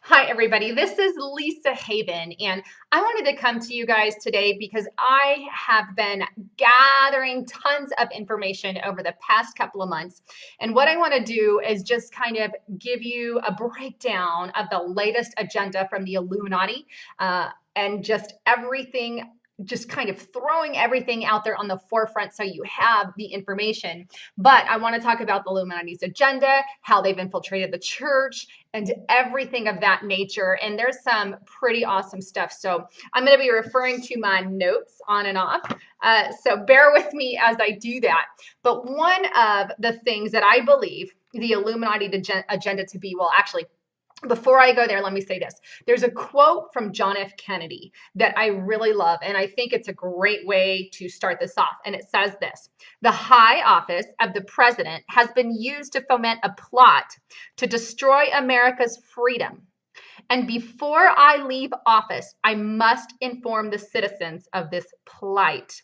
Hi, everybody. This is Lisa Haven, and I wanted to come to you guys today because I have been gathering tons of information over the past couple of months. And what I want to do is just kind of give you a breakdown of the latest agenda from the Illuminati and just everything. Just kind of throwing everything out there on the forefront so you have the information. But I want to talk about the Illuminati's agenda, how they've infiltrated the church, and everything of that nature. And there's some pretty awesome stuff. So I'm going to be referring to my notes on and off. So bear with me as I do that. But one of the things that I believe the Illuminati agenda to be, well, actually, before I go there, let me say this. There's a quote from John F. Kennedy that I really love, and I think it's a great way to start this off. And it says this: the high office of the president has been used to foment a plot to destroy America's freedom. And before I leave office, I must inform the citizens of this plight.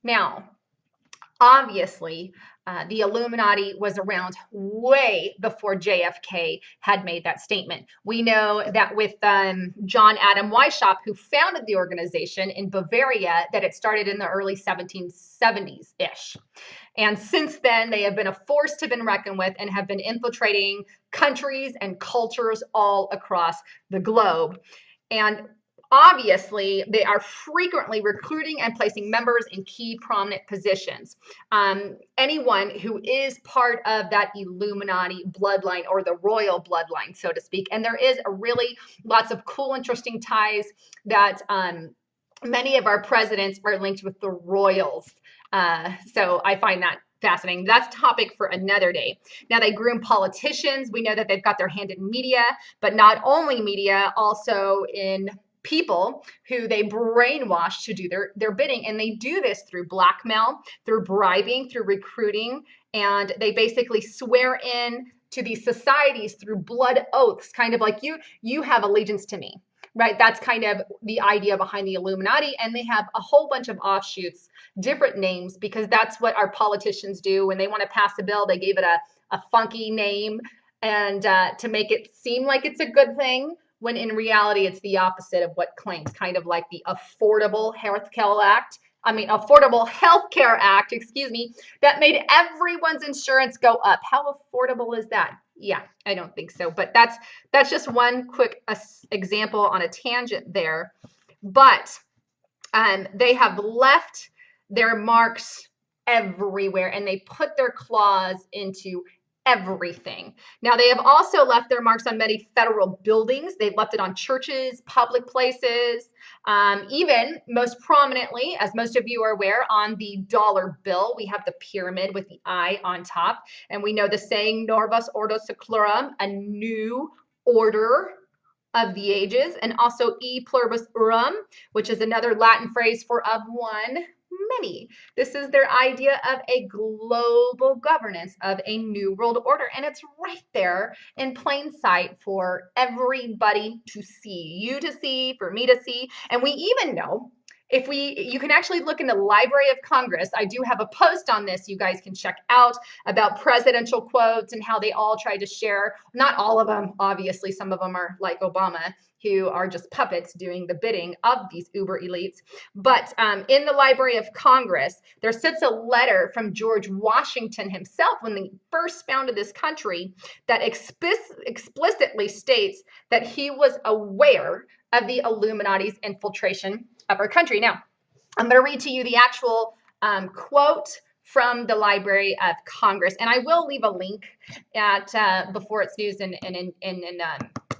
Now, obviously, the Illuminati was around way before JFK had made that statement. We know that with John Adam Weishaupt, who founded the organization in Bavaria, that it started in the early 1770s-ish. And since then, they have been a force to be reckoned with and have been infiltrating countries and cultures all across the globe. And obviously, they are frequently recruiting and placing members in key prominent positions. Anyone who is part of that Illuminati bloodline or the royal bloodline, so to speak. And there is really lots of cool, interesting ties that many of our presidents are linked with the royals. So I find that fascinating. That's a topic for another day. Now, they groom politicians. We know that they've got their hand in media, but not only media, also in people who they brainwash to do their bidding. And they do this through blackmail, through bribing, through recruiting. And they basically swear in to these societies through blood oaths, kind of like you have allegiance to me, right? That's kind of the idea behind the Illuminati. And they have a whole bunch of offshoots, different names, because that's what our politicians do. When they want to pass a bill, they gave it a funky name and to make it seem like it's a good thing, when in reality, it's the opposite of what claims, kind of like the Affordable Health Care Act, excuse me, that made everyone's insurance go up. How affordable is that? Yeah, I don't think so. But that's just one quick example on a tangent there. But they have left their marks everywhere, and they put their claws into everything. Now, they have also left their marks on many federal buildings. They've left it on churches, public places, even most prominently, as most of you are aware, on the dollar bill. We have the pyramid with the eye on top. And we know the saying, Novus Ordo Seclorum, a new order of the ages, and also E pluribus unum, which is another Latin phrase for of one, many. This is their idea of a global governance of a new world order. And it's right there in plain sight for everybody to see, you to see, for me to see. And we even know, you can actually look in the Library of Congress. I do have a post on this you guys can check out about presidential quotes and how they all try to share. Not all of them, obviously. Some of them are like Obama, who are just puppets doing the bidding of these uber elites. But in the Library of Congress, there sits a letter from George Washington himself when he first founded this country that explicitly states that he was aware of the Illuminati's infiltration of our country. Now, I'm going to read to you the actual quote from the Library of Congress, and I will leave a link at before it's news in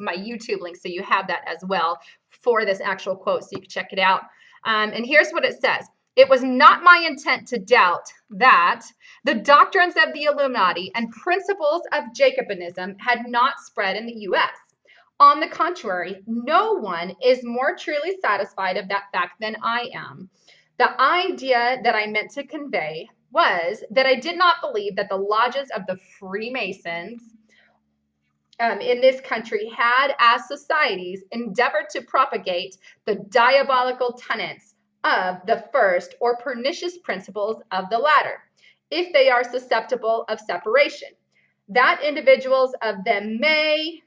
my YouTube link, so you have that as well for this actual quote, so you can check it out. And here's what it says. It was not my intent to doubt that the doctrines of the Illuminati and principles of Jacobinism had not spread in the U.S. On the contrary, no one is more truly satisfied of that fact than I am. The idea that I meant to convey was that I did not believe that the lodges of the Freemasons in this country had, as societies, endeavored to propagate the diabolical tenets of the first or pernicious principles of the latter, if they are susceptible of separation. that individuals of them may,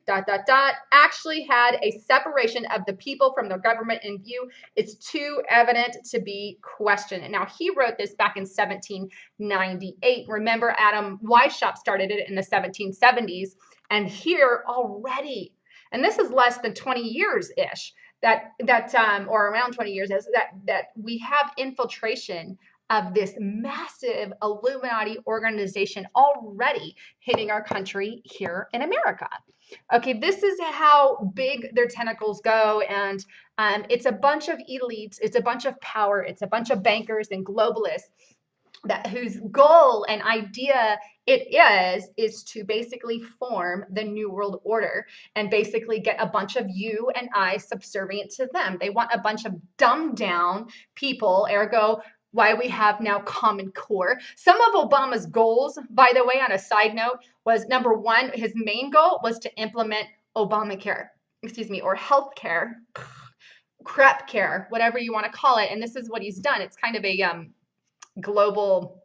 actually had a separation of the people from the government in view. It's too evident to be questioned. Now, he wrote this back in 1798. Remember, Adam Weishaupt started it in the 1770s. And here already, and this is less than 20 years-ish, or around 20 years, that we have infiltration of this massive Illuminati organization already hitting our country here in America. Okay, this is how big their tentacles go, and it's a bunch of elites, it's a bunch of power, it's a bunch of bankers and globalists whose goal and idea it is to basically form the New World Order and basically get a bunch of you and I subservient to them. They want a bunch of dumbed down people, ergo why we have now Common Core. Some of Obama's goals, by the way, on a side note, was number one, his main goal was to implement Obamacare, or healthcare, crap care, whatever you want to call it. And this is what he's done. It's kind of a global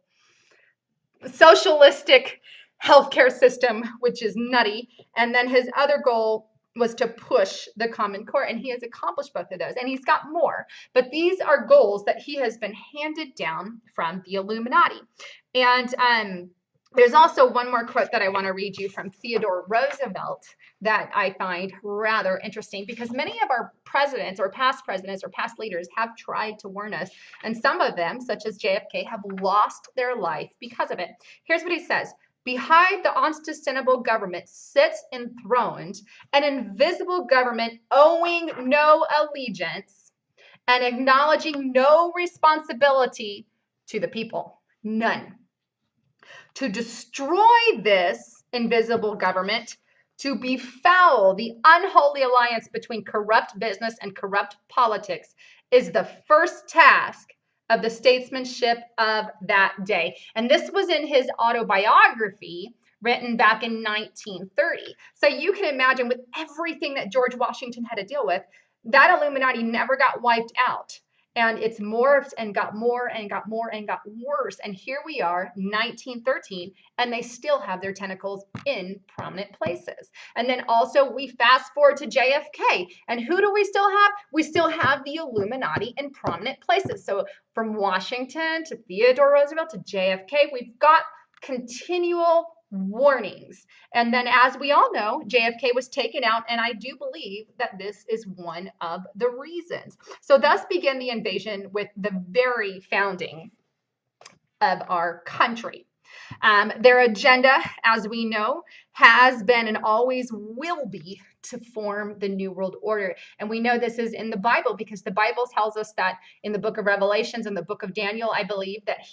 socialistic healthcare system, which is nutty. And then his other goal was to push the Common Core, and he has accomplished both of those, and he's got more. But these are goals that he has been handed down from the Illuminati. And there's also one more quote that I want to read you from Theodore Roosevelt that I find rather interesting, because many of our presidents or past leaders have tried to warn us, and some of them, such as JFK, have lost their life because of it. Here's what he says. Behind the unsustainable government sits enthroned an invisible government owing no allegiance and acknowledging no responsibility to the people. None. To destroy this invisible government, to befoul the unholy alliance between corrupt business and corrupt politics, is the first task of the statesmanship of that day. And this was in his autobiography written back in 1930. So you can imagine, with everything that George Washington had to deal with, that Illuminati never got wiped out. And it's morphed and got more and got more and got worse. And here we are, 1913, and they still have their tentacles in prominent places. And then also we fast forward to JFK. And who do we still have? We still have the Illuminati in prominent places. So from Washington to Theodore Roosevelt to JFK, we've got continual warnings. And then, as we all know, JFK was taken out, and I do believe that this is one of the reasons. So thus began the invasion with the very founding of our country. Their agenda, as we know, has been and always will be to form the New World Order. And we know this is in the Bible, because the Bible tells us that in the book of Revelations and the book of Daniel, I believe that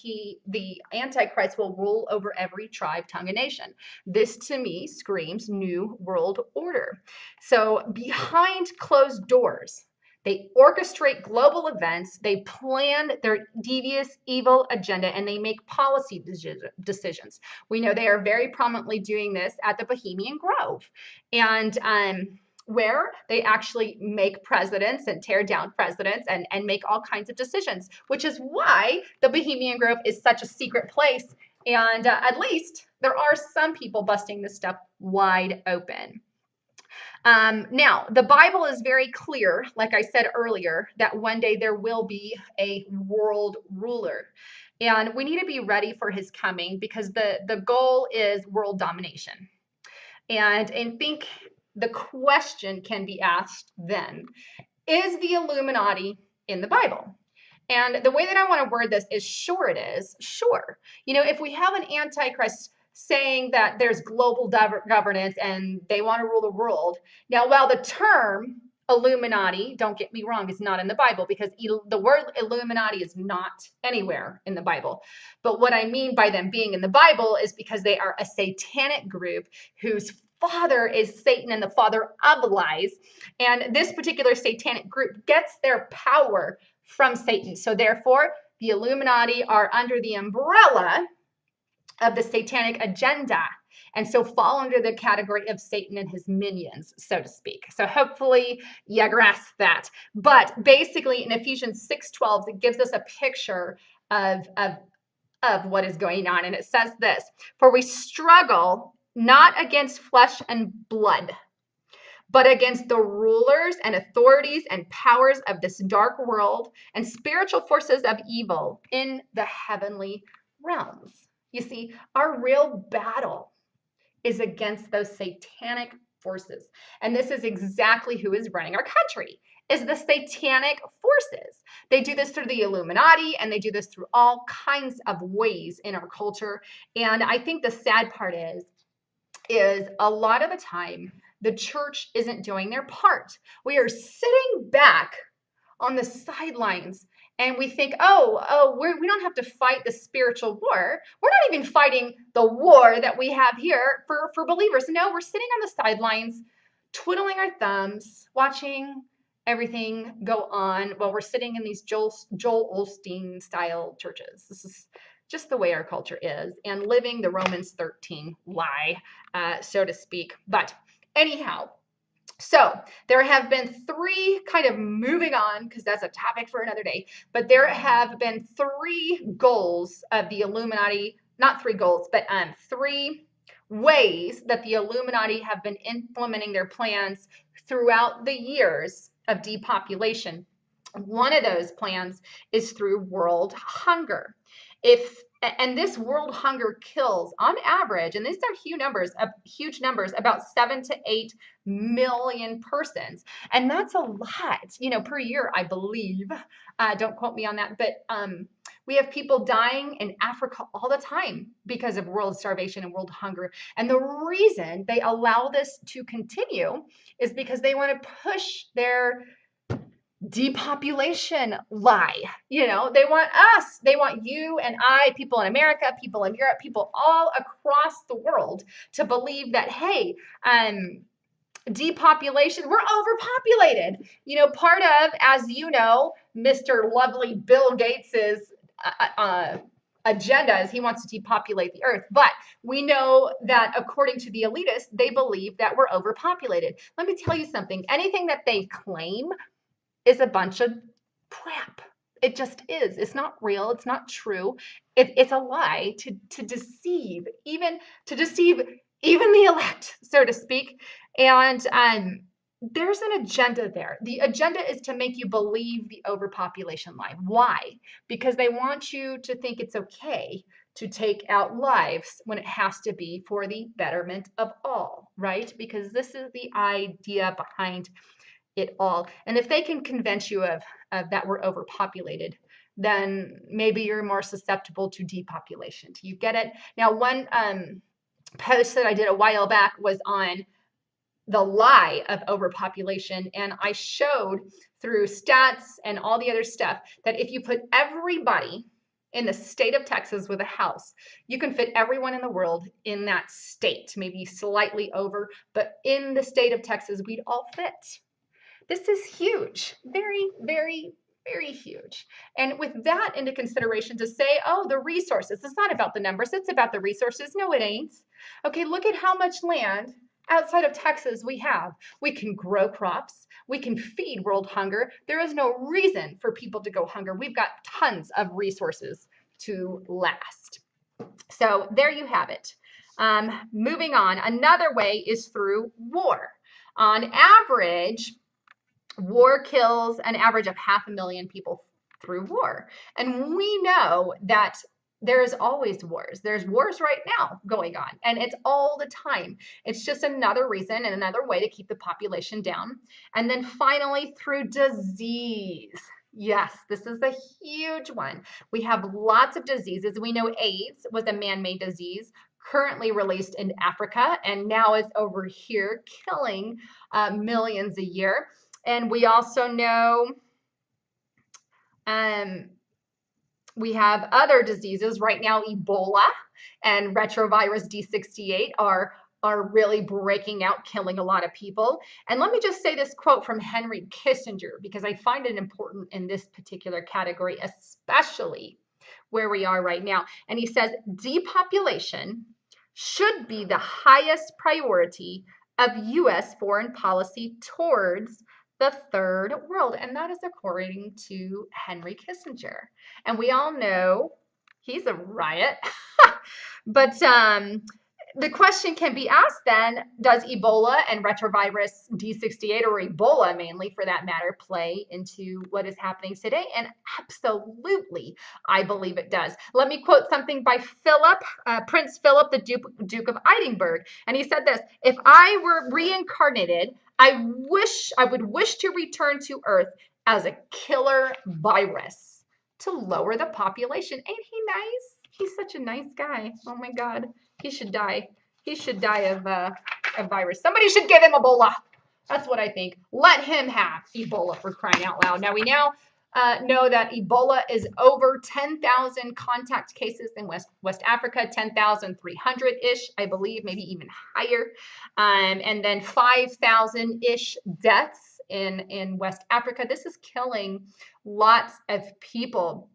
the Antichrist will rule over every tribe, tongue, and nation. This to me screams New World Order. So behind closed doors, they orchestrate global events, they plan their devious, evil agenda, and they make policy decisions. We know they are very prominently doing this at the Bohemian Grove, and where they actually make presidents and tear down presidents and make all kinds of decisions, which is why the Bohemian Grove is such a secret place. And at least there are some people busting this stuff wide open. Now, the Bible is very clear, like I said earlier, that one day there will be a world ruler. And we need to be ready for his coming, because the goal is world domination. And I think the question can be asked then, is the Illuminati in the Bible? And the way that I want to word this is sure it is. Sure. If we have an Antichrist saying that there's global governance and they want to rule the world. Now, while the term Illuminati, don't get me wrong, is not in the Bible, because the word Illuminati is not anywhere in the Bible. But what I mean by them being in the Bible is because they are a satanic group whose father is Satan and the father of lies. And this particular satanic group gets their power from Satan. So therefore, the Illuminati are under the umbrella of the satanic agenda, and so fall under the category of Satan and his minions, so to speak. So hopefully you grasp that. But basically in Ephesians 6:12, it gives us a picture of what is going on. And it says this: for we struggle not against flesh and blood, but against the rulers and authorities and powers of this dark world and spiritual forces of evil in the heavenly realms. You see, our real battle is against those satanic forces. And this is exactly who is running our country, is the satanic forces. They do this through the Illuminati, and they do this through all kinds of ways in our culture. And I think the sad part is a lot of the time the church isn't doing their part. We are sitting back on the sidelines and we think, we don't have to fight the spiritual war. We're not even fighting the war that we have here for believers. No, we're sitting on the sidelines, twiddling our thumbs, watching everything go on while we're sitting in these Joel Osteen style churches. This is just the way our culture is, and living the Romans 13 lie, so to speak. But anyhow, so there have been three, kind of moving on, because that's a topic for another day, but there have been three goals of the Illuminati, not three goals, but three ways that the Illuminati have been implementing their plans throughout the years of depopulation. One of those plans is through world hunger. And this world hunger kills on average, and these are huge numbers, about 7 to 8 million persons. And that's a lot, per year, I believe. Don't quote me on that, but we have people dying in Africa all the time because of world starvation and world hunger. And the reason they allow this to continue is because they want to push their depopulation lie. They want you and I, people in America, people in Europe, people all across the world to believe that, hey, depopulation, we're overpopulated. Part of, as you know, Mr. Lovely Bill Gates's agenda is he wants to depopulate the earth. But we know that according to the elitists, they believe that we're overpopulated. Let me tell you something. Anything that they claim is a bunch of crap. It just is. It's not real. It's not true. It's a lie to deceive, even the elect, so to speak. And there's an agenda there. The agenda is to make you believe the overpopulation lie. Why? Because they want you to think it's okay to take out lives when it has to be for the betterment of all, right? Because this is the idea behind it all. And if they can convince you of that we're overpopulated, then maybe you're more susceptible to depopulation. Do you get it? Now, one post that I did a while back was on the lie of overpopulation, and I showed through stats and all the other stuff that if you put everybody in the state of Texas with a house, you can fit everyone in the world in that state, maybe slightly over, but in the state of Texas, we'd all fit. This is huge, very, very, very huge. And with that into consideration to say, the resources, it's not about the numbers, it's about the resources. No, it ain't. Okay, look at how much land outside of Texas we have. We can grow crops. We can feed world hunger. There is no reason for people to go hunger. We've got tons of resources to last. So there you have it. Moving on, another way is through war. On average, war kills an average of 500,000 people through war. And we know that there's always wars. There's wars right now going on, and it's all the time. It's just another reason and another way to keep the population down. And then finally, through disease. Yes, this is a huge one. We have lots of diseases. We know AIDS was a man-made disease currently released in Africa, and now it's over here killing millions a year. And we also know we have other diseases right now. Ebola and retrovirus D68 are really breaking out, killing a lot of people. And let me just say this quote from Henry Kissinger, because I find it important in this particular category, especially where we are right now. And he says, depopulation should be the highest priority of U.S. foreign policy towards the third world. And that is according to Henry Kissinger. And we all know he's a riot. But the question can be asked then, does Ebola and retrovirus D68, or Ebola mainly for that matter, play into what is happening today? And absolutely, I believe it does. Let me quote something by Philip, Prince Philip, the Duke of Edinburgh. And he said this: if I were reincarnated, I would wish to return to Earth as a killer virus to lower the population. Ain't he nice? He's such a nice guy. Oh my God. He should die. He should die of a virus. Somebody should give him Ebola. That's what I think. Let him have Ebola, for crying out loud. Now we now know that Ebola is over 10,000 contact cases in West Africa, 10,300-ish, I believe, maybe even higher. And then 5,000-ish deaths in West Africa. This is killing lots of people.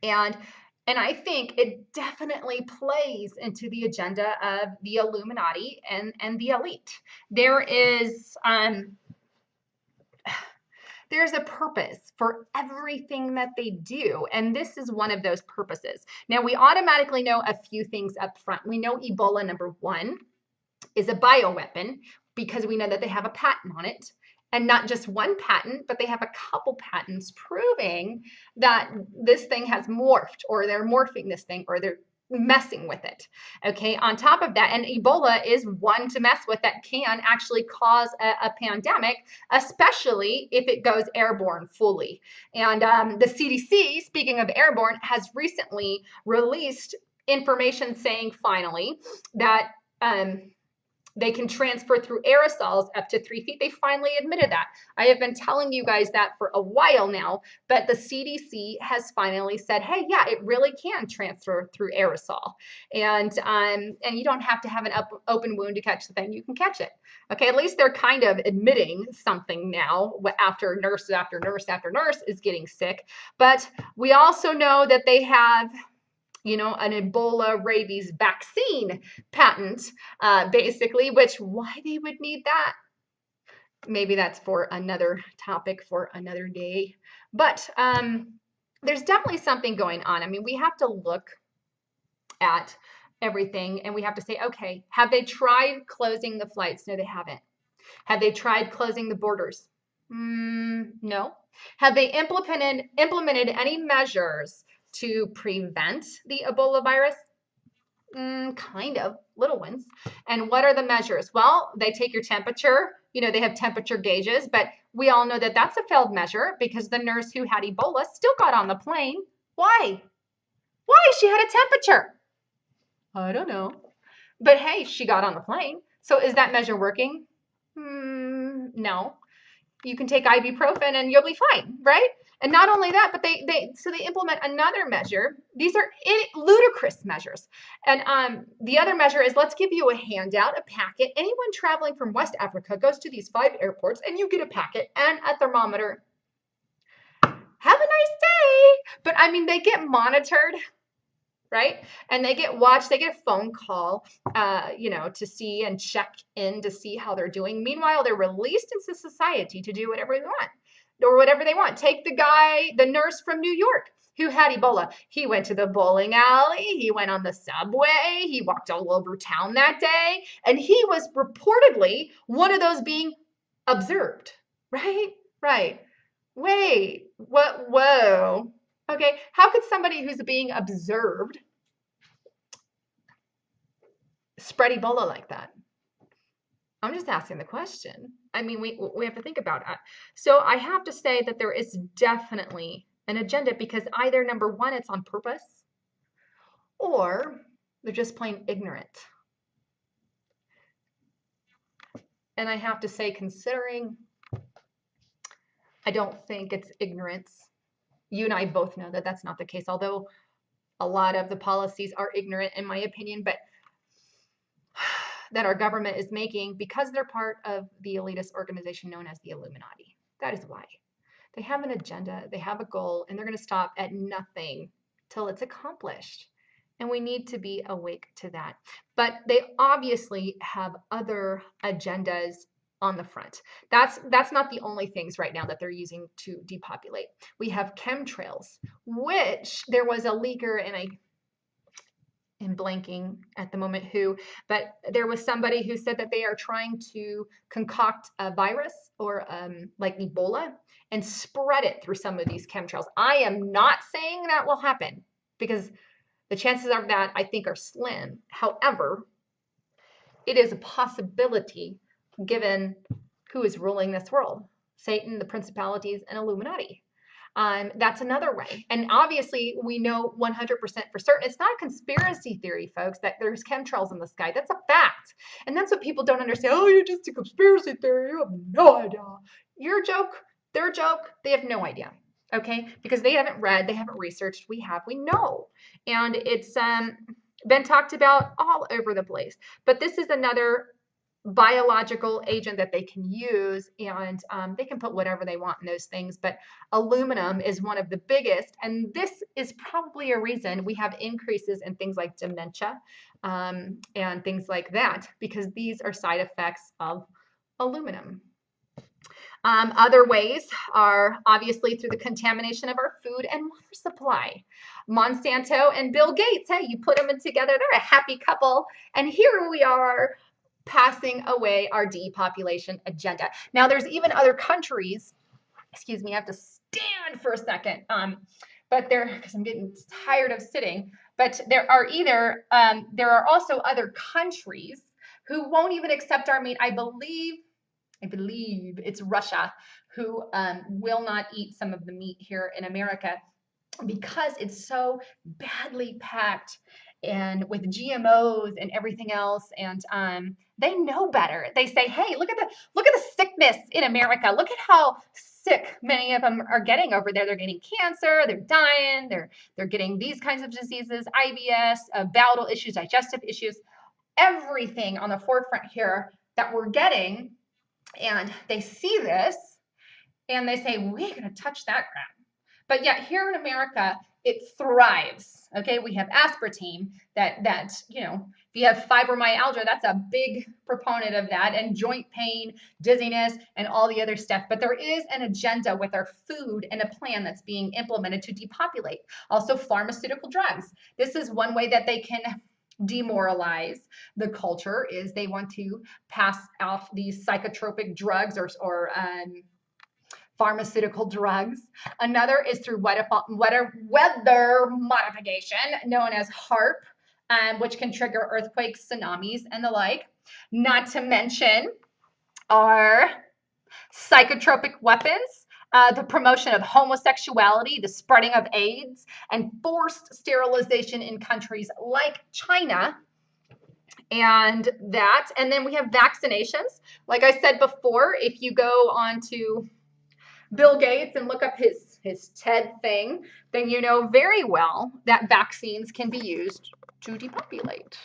And I think it definitely plays into the agenda of the Illuminati and the elite. There's a purpose for everything that they do, and this is one of those purposes. Now, we automatically know a few things up front. We know Ebola, number one, is a bioweapon because we know that they have a patent on it. And not just one patent, but they have a couple patents proving that this thing has morphed, or they're morphing this thing, or they're messing with it. Okay, on top of that, and Ebola is one to mess with that can actually cause a pandemic, especially if it goes airborne fully. And the CDC, speaking of airborne, has recently released information saying finally that they can transfer through aerosols up to 3 feet. They finally admitted that. I have been telling you guys that for a while now, but the CDC has finally said, hey, yeah, it really can transfer through aerosol. And you don't have to have an open wound to catch the thing. You can catch it. Okay, at least they're kind of admitting something now after nurse after nurse after nurse is getting sick. But we also know that they have an Ebola rabies vaccine patent, basically, which why they would need that, maybe that's for another topic for another day. But there's definitely something going on. I mean, we have to look at everything and we have to say, okay, have they tried closing the flights? No, they haven't. Have they tried closing the borders? No. Have they implemented any measures to prevent the Ebola virus? Kind of, little ones. And what are the measures? Well, they take your temperature. They have temperature gauges, but we all know that that's a failed measure because the nurse who had Ebola still got on the plane. Why? She had a temperature. I don't know. But hey, she got on the plane. So is that measure working? No. You can take ibuprofen and you'll be fine, right? And not only that, but they implement another measure. These are ludicrous measures. And the other measure is, let's give you a handout, a packet. Anyone traveling from West Africa goes to these 5 airports and you get a packet and a thermometer. Have a nice day. But I mean, they get monitored, right? And they get watched, they get a phone call, to see and check in to see how they're doing. Meanwhile, they're released into society to do whatever they want or whatever they want. Take the nurse from New York who had Ebola. He went to the bowling alley. He went on the subway. He walked all over town that day. And he was reportedly one of those being observed, right? Right. Wait, what? Whoa. Okay, how could somebody who's being observed spread Ebola like that? I'm just asking the question. I mean, we have to think about it. So I have to say that there is definitely an agenda because either, number one, it's on purpose, or they're just plain ignorant. And I have to say, considering I don't think it's ignorance, you and I both know that that's not the case, although a lot of the policies are ignorant, in my opinion, but that our government is making because they're part of the elitist organization known as the Illuminati. That is why. They have an agenda, they have a goal, and they're going to stop at nothing till it's accomplished. And we need to be awake to that. But they obviously have other agendas on the front. That's not the only things right now that they're using to depopulate. We have chemtrails, which there was a leaker, and and blanking at the moment who, but there was somebody who said that they are trying to concoct a virus or like Ebola and spread it through some of these chemtrails. I am not saying that will happen because the chances of that I think are slim. However, it is a possibility given who is ruling this world: Satan, the principalities, and Illuminati. That's another way. And obviously, we know 100% for certain. It's not a conspiracy theory, folks, that there's chemtrails in the sky. That's a fact. And that's what people don't understand. Oh, you're just a conspiracy theory. You have no idea. Your joke, their joke, they have no idea. Okay? Because they haven't read, they haven't researched. We have, we know. And it's been talked about all over the place. But this is another biological agent that they can use, and they can put whatever they want in those things, but aluminum is one of the biggest, and this is probably a reason we have increases in things like dementia and things like that, because these are side effects of aluminum. Other ways are obviously through the contamination of our food and water supply. Monsanto and Bill Gates, hey, you put them in together, they're a happy couple, and here we are passing away our depopulation agenda. Now, there's even other countries, excuse me, I have to stand for a second, but because I'm getting tired of sitting, but there are also other countries who won't even accept our meat. I believe it's Russia who will not eat some of the meat here in America because it's so badly packed and with GMOs and everything else, and they know better. They say, "Hey, look at the sickness in America. Look at how sick many of them are getting over there. They're getting cancer, they're dying, they're getting these kinds of diseases, IBS, bowel issues, digestive issues, everything on the forefront here that we're getting." And they see this and they say, "We're going to touch that crap." But yet here in America, it thrives. Okay, we have aspartame that if you have fibromyalgia, that's a big proponent of that, and joint pain, dizziness, and all the other stuff. But there is an agenda with our food and a plan that's being implemented to depopulate. Also, pharmaceutical drugs. This is one way that they can demoralize the culture, is they want to pass off these psychotropic drugs or pharmaceutical drugs. Another is through weather modification, known as HARP, which can trigger earthquakes, tsunamis, and the like. Not to mention our psychotropic weapons, the promotion of homosexuality, the spreading of AIDS, and forced sterilization in countries like China. And then we have vaccinations. Like I said before, if you go on to Bill Gates and look up his TED thing, then you know very well that vaccines can be used to depopulate.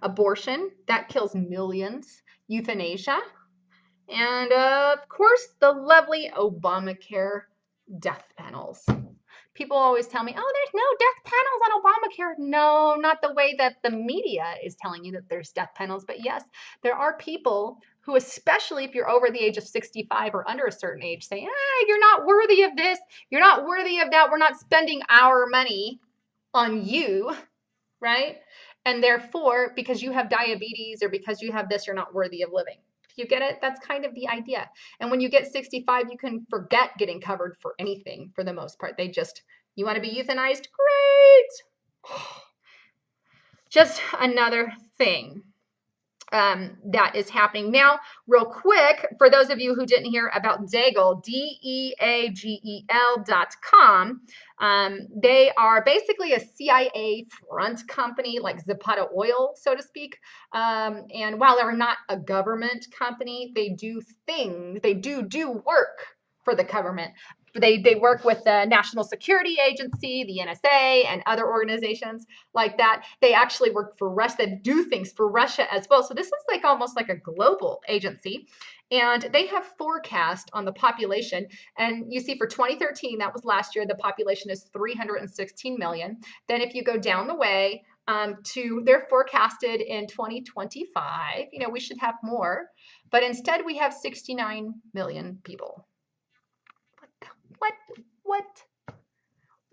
Abortion, that kills millions. Euthanasia. And of course, the lovely Obamacare death panels. People always tell me, "Oh, there's no death panels on Obamacare." No, not the way that the media is telling you that there's death panels. But yes, there are people who, especially if you're over the age of 65 or under a certain age, say, "You're not worthy of this. You're not worthy of that. We're not spending our money on you," right? And therefore, because you have diabetes or because you have this, you're not worthy of living. You get it? That's kind of the idea. And when you get 65, you can forget getting covered for anything for the most part. You want to be euthanized? Great. Just another thing that is happening. Now, real quick, for those of you who didn't hear about Deagel, DEAGEL.com, they are basically a CIA front company, like Zapata Oil, so to speak. And while they're not a government company, they do things, they do work for the government. They work with the National Security Agency, the NSA, and other organizations like that. They actually work for Russia. They do things for Russia as well. So this is like almost like a global agency. And they have forecast on the population. And you see for 2013, that was last year, the population is 316 million. Then if you go down the way they're forecasted in 2025, we should have more. But instead we have 69 million people.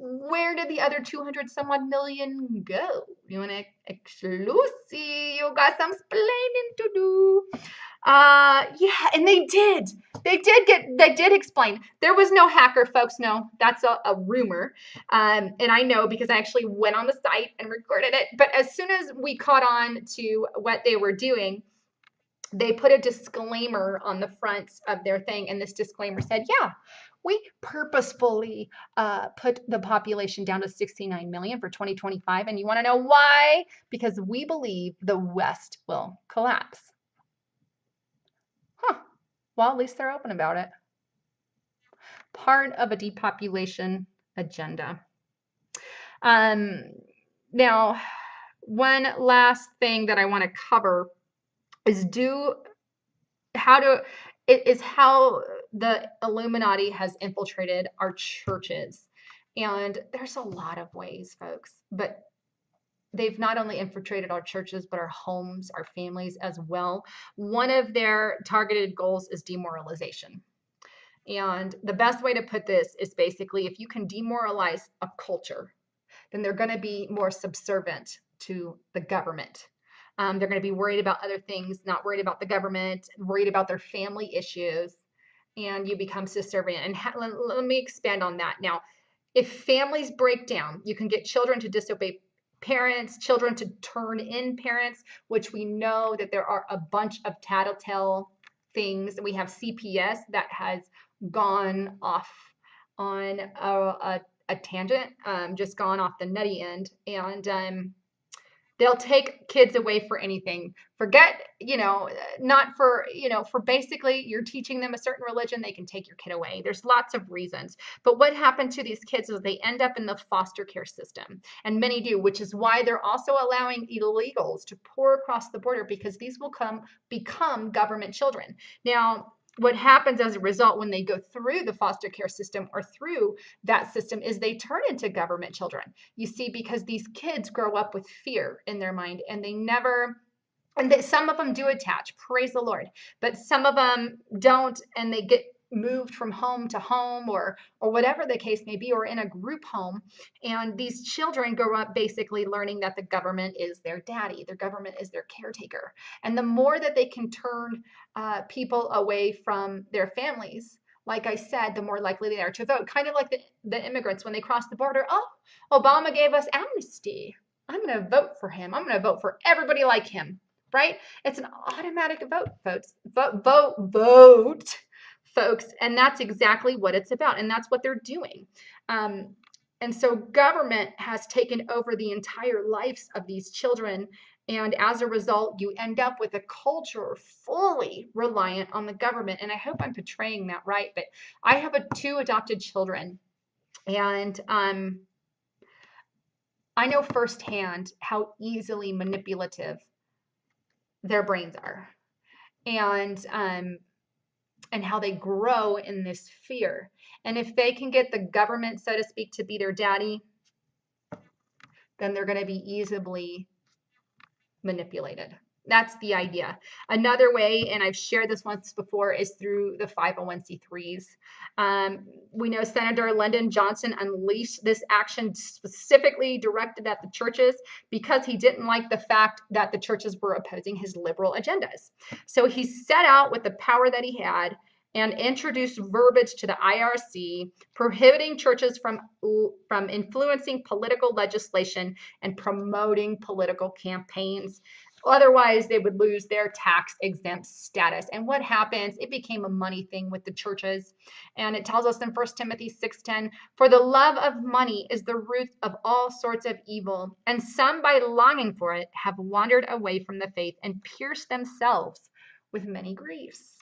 Where did the other 200 some odd million go? You want to exclusive? You got some explaining to do. Yeah, and they did. They did explain. There was no hacker, folks. No, that's a rumor. And I know because I actually went on the site and recorded it. But as soon as we caught on to what they were doing, they put a disclaimer on the front of their thing. And this disclaimer said, yeah, we purposefully put the population down to 69 million for 2025. And you want to know why? Because we believe the West will collapse. Huh. Well, at least they're open about it. Part of a depopulation agenda. Now, one last thing that I want to cover is how the Illuminati has infiltrated our churches. And there's a lot of ways, folks, but they've not only infiltrated our churches, but our homes, our families as well. One of their targeted goals is demoralization. And the best way to put this is basically if you can demoralize a culture, then they're going to be more subservient to the government. They're going to be worried about other things, not worried about the government, worried about their family issues, and you become subservient. And let me expand on that. Now, if families break down, you can get children to disobey parents, children to turn in parents, which we know that there are a bunch of tattletale things. We have CPS that has gone off on a tangent, just gone off the nutty end, and they'll take kids away for anything. Forget, not for, for basically you're teaching them a certain religion, they can take your kid away. There's lots of reasons. But what happened to these kids is they end up in the foster care system. And many do, which is why they're also allowing illegals to pour across the border because these will become government children. Now, what happens as a result when they go through the foster care system or through that system is they turn into government children. You see, because these kids grow up with fear in their mind and some of them do attach, praise the Lord, but some of them don't, and they get moved from home to home or whatever the case may be, or in a group home. And these children grow up basically learning that the government is their daddy, their government is their caretaker. And the more that they can turn people away from their families, like I said, the more likely they are to vote. Kind of like the immigrants when they cross the border. Oh, Obama gave us amnesty. I'm going to vote for him. I'm going to vote for everybody like him, right? It's an automatic vote, folks. Vote, folks. And that's exactly what it's about. And that's what they're doing. And so government has taken over the entire lives of these children. And as a result, you end up with a culture fully reliant on the government. And I hope I'm portraying that right. But I have two adopted children. And I know firsthand how easily manipulative their brains are. And how they grow in this fear. And if they can get the government, so to speak, to be their daddy, then they're going to be easily manipulated. That's the idea. Another way, and I've shared this once before, is through the 501c3s. We know Senator Lyndon Johnson unleashed this action specifically directed at the churches because he didn't like the fact that the churches were opposing his liberal agendas. So he set out with the power that he had and introduced verbiage to the IRC prohibiting churches from influencing political legislation and promoting political campaigns. Otherwise, they would lose their tax-exempt status. And what happens? It became a money thing with the churches. And it tells us in 1 Timothy 6:10, for the love of money is the root of all sorts of evil, and some by longing for it have wandered away from the faith and pierced themselves with many griefs.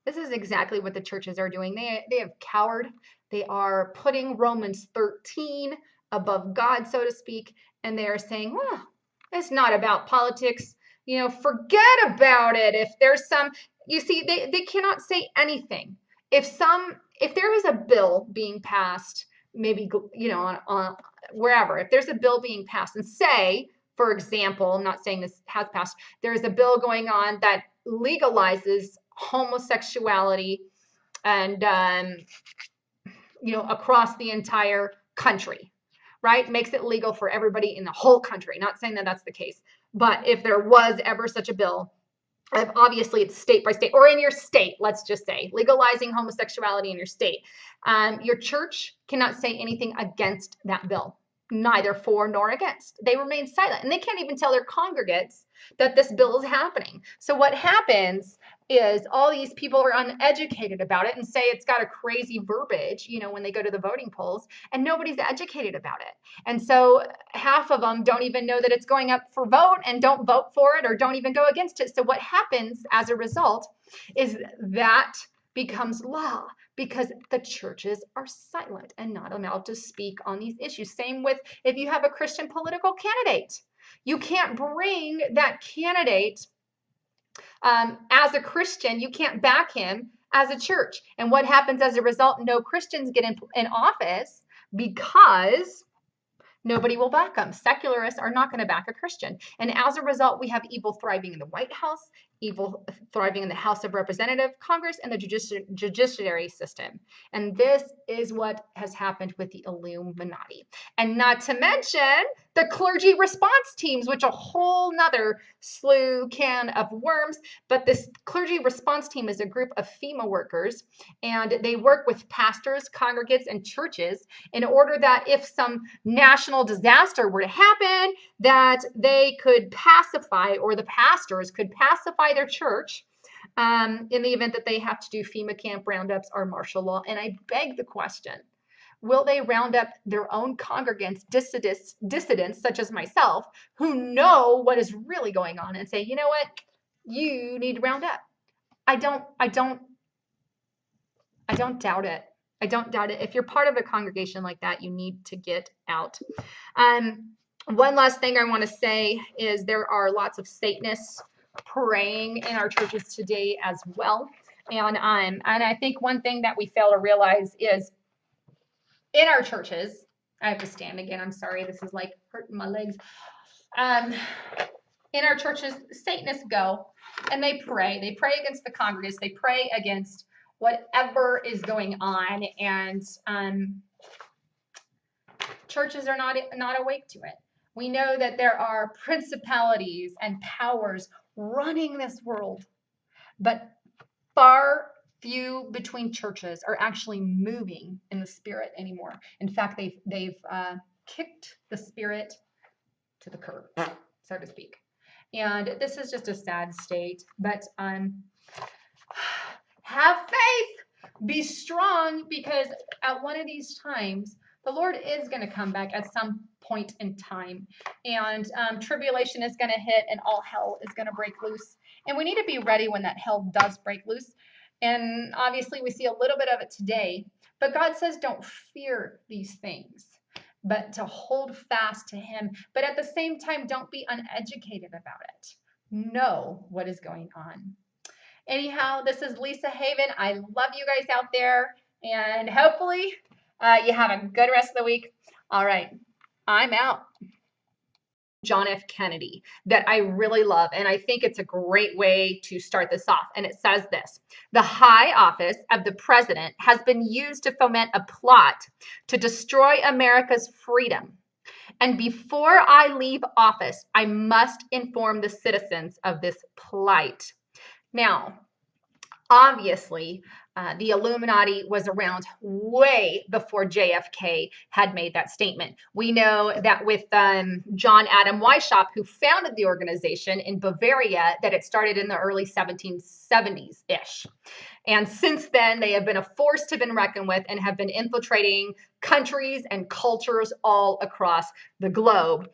This is exactly what the churches are doing. They have cowered. They are putting Romans 13 above God, so to speak, and they are saying, well, it's not about politics. Forget about it. If there's some, you see, they cannot say anything. If there is a bill being passed, maybe, on wherever, if there's a bill being passed and say, for example, I'm not saying this has passed, there's a bill going on that legalizes homosexuality and across the entire country, right? Makes it legal for everybody in the whole country. Not saying that that's the case, but if there was ever such a bill, obviously it's state by state, or in your state, let's just say, legalizing homosexuality in your state. Your church cannot say anything against that bill, neither for nor against. They remain silent, and they can't even tell their congregates that this bill is happening. So what happens is all these people are uneducated about it and say it's got a crazy verbiage, when they go to the voting polls, and nobody's educated about it. And so half of them don't even know that it's going up for vote and don't vote for it or don't even go against it. So what happens as a result is that becomes law because the churches are silent and not allowed to speak on these issues. Same with if you have a Christian political candidate. You can't bring that candidate as a Christian. You can't back him as a church. And what happens as a result? No Christians get in office because nobody will back them. Secularists are not going to back a Christian. And as a result, we have evil thriving in the White House, evil thriving in the House of Representatives, Congress, and the judiciary system. And this is what has happened with the Illuminati. And not to mention the clergy response teams, which a whole nother slew can of worms. But this clergy response team is a group of FEMA workers, and they work with pastors, congregates, and churches in order that if some national disaster were to happen, that they could pacify, or the pastors could pacify their church in the event that they have to do FEMA camp roundups or martial law. And I beg the question, will they round up their own congregants, dissidents such as myself, who know what is really going on and say, you know what, you need to round up? I don't doubt it. I don't doubt it. If you're part of a congregation like that, you need to get out. One last thing I want to say is there are lots of Satanists praying in our churches today as well. And I think one thing that we fail to realize is in our churches, I have to stand again. I'm sorry. This is like hurting my legs. In our churches, Satanists go and they pray. They pray against the congregants. They pray against whatever is going on, and churches are not awake to it. We know that there are principalities and powers running this world, but far few between churches are actually moving in the spirit anymore. In fact, they've kicked the spirit to the curb, so to speak. And this is just a sad state, but have faith, be strong, because at one of these times, the Lord is going to come back at some point in time, and tribulation is going to hit and all hell is going to break loose. And we need to be ready when that hell does break loose. And obviously we see a little bit of it today, but God says don't fear these things, but to hold fast to him. But at the same time, don't be uneducated about it. Know what is going on. Anyhow, this is Lisa Haven. I love you guys out there, and hopefully you have a good rest of the week. All right, I'm out. John F. Kennedy that I really love, and I think it's a great way to start this off. And it says this: the high office of the president has been used to foment a plot to destroy America's freedom. And before I leave office, I must inform the citizens of this plight. Now, obviously, the Illuminati was around way before JFK had made that statement. We know that with John Adam Weishaupt, who founded the organization in Bavaria, that it started in the early 1770s-ish. And since then, they have been a force to be reckoned with and have been infiltrating countries and cultures all across the globe.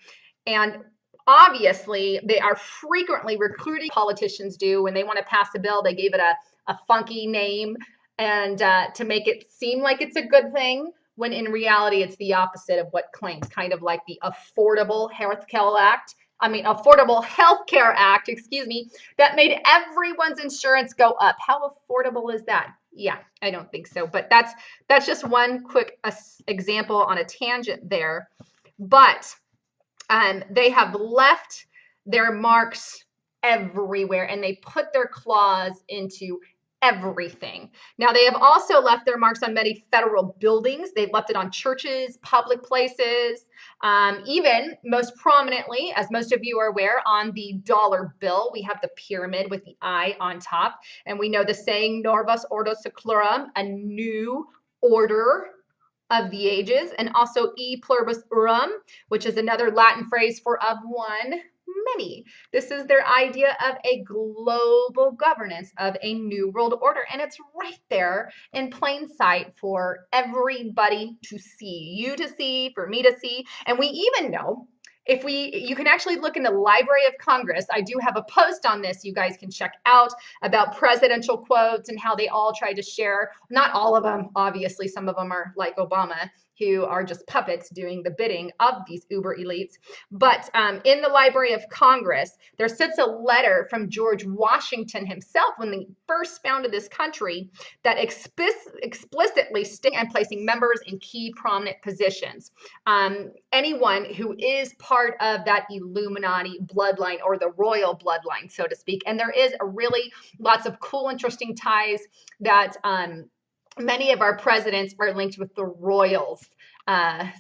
And obviously, they are frequently recruiting. Politicians do when they want to pass a bill. They gave it a funky name and to make it seem like it's a good thing, when in reality it's the opposite of what claims. Kind of like the Affordable Health Care Act, excuse me, that made everyone's insurance go up. How affordable is that? Yeah, I don't think so. But that's just one quick example on a tangent there. But they have left their marks everywhere, and they put their claws into everything. Now, they have also left their marks on many federal buildings. They've left it on churches, public places, even most prominently, as most of you are aware, on the dollar bill, we have the pyramid with the eye on top. And we know the saying, Novus Ordo Seclorum, a new order of the ages, and also e pluribus unum, which is another Latin phrase for of one, many. This is their idea of a global governance of a new world order. And it's right there in plain sight for everybody to see, you to see, for me to see. And we even know if you can actually look in the Library of Congress. I do have a post on this you guys can check out about presidential quotes and how they all try to share, not all of them, obviously, some of them are like Obama, who are just puppets doing the bidding of these uber elites. But in the Library of Congress, there sits a letter from George Washington himself when they first founded this country that explicitly stating and placing members in key prominent positions. Anyone who is part of that Illuminati bloodline or the royal bloodline, so to speak. And there is lots of cool, interesting ties that many of our presidents are linked with the royals.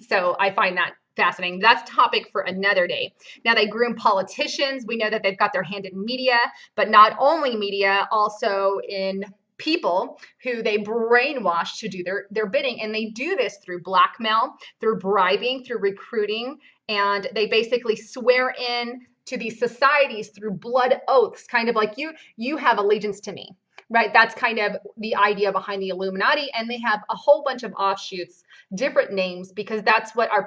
So I find that fascinating. That's a topic for another day. Now, they groom politicians. We know that they've got their hand in media, but not only media, also in people who they brainwash to do their bidding. And they do this through blackmail, through bribing, through recruiting, and they basically swear in to these societies through blood oaths, kind of like you have allegiance to me. Right, that's kind of the idea behind the Illuminati, and they have a whole bunch of offshoots, different names, because that's what our...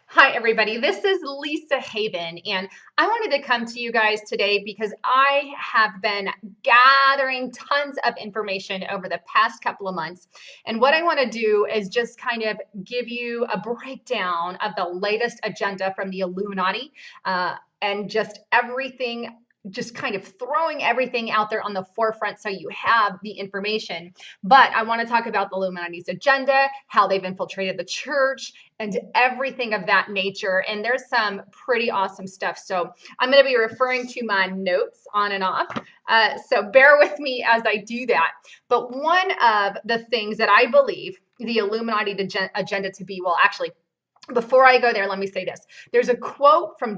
Hi, everybody. This is Lisa Haven, and I wanted to come to you guys today because I have been gathering tons of information over the past couple of months. And what I want to do is just kind of give you a breakdown of the latest agenda from the Illuminati and just everything, just kind of throwing everything out there on the forefront so you have the information. But I want to talk about the Illuminati's agenda, how they've infiltrated the church, and everything of that nature. And there's some pretty awesome stuff. So I'm going to be referring to my notes on and off. So bear with me as I do that. But one of the things that I believe the Illuminati agenda to be, well, actually, before I go there, let me say this. There's a quote from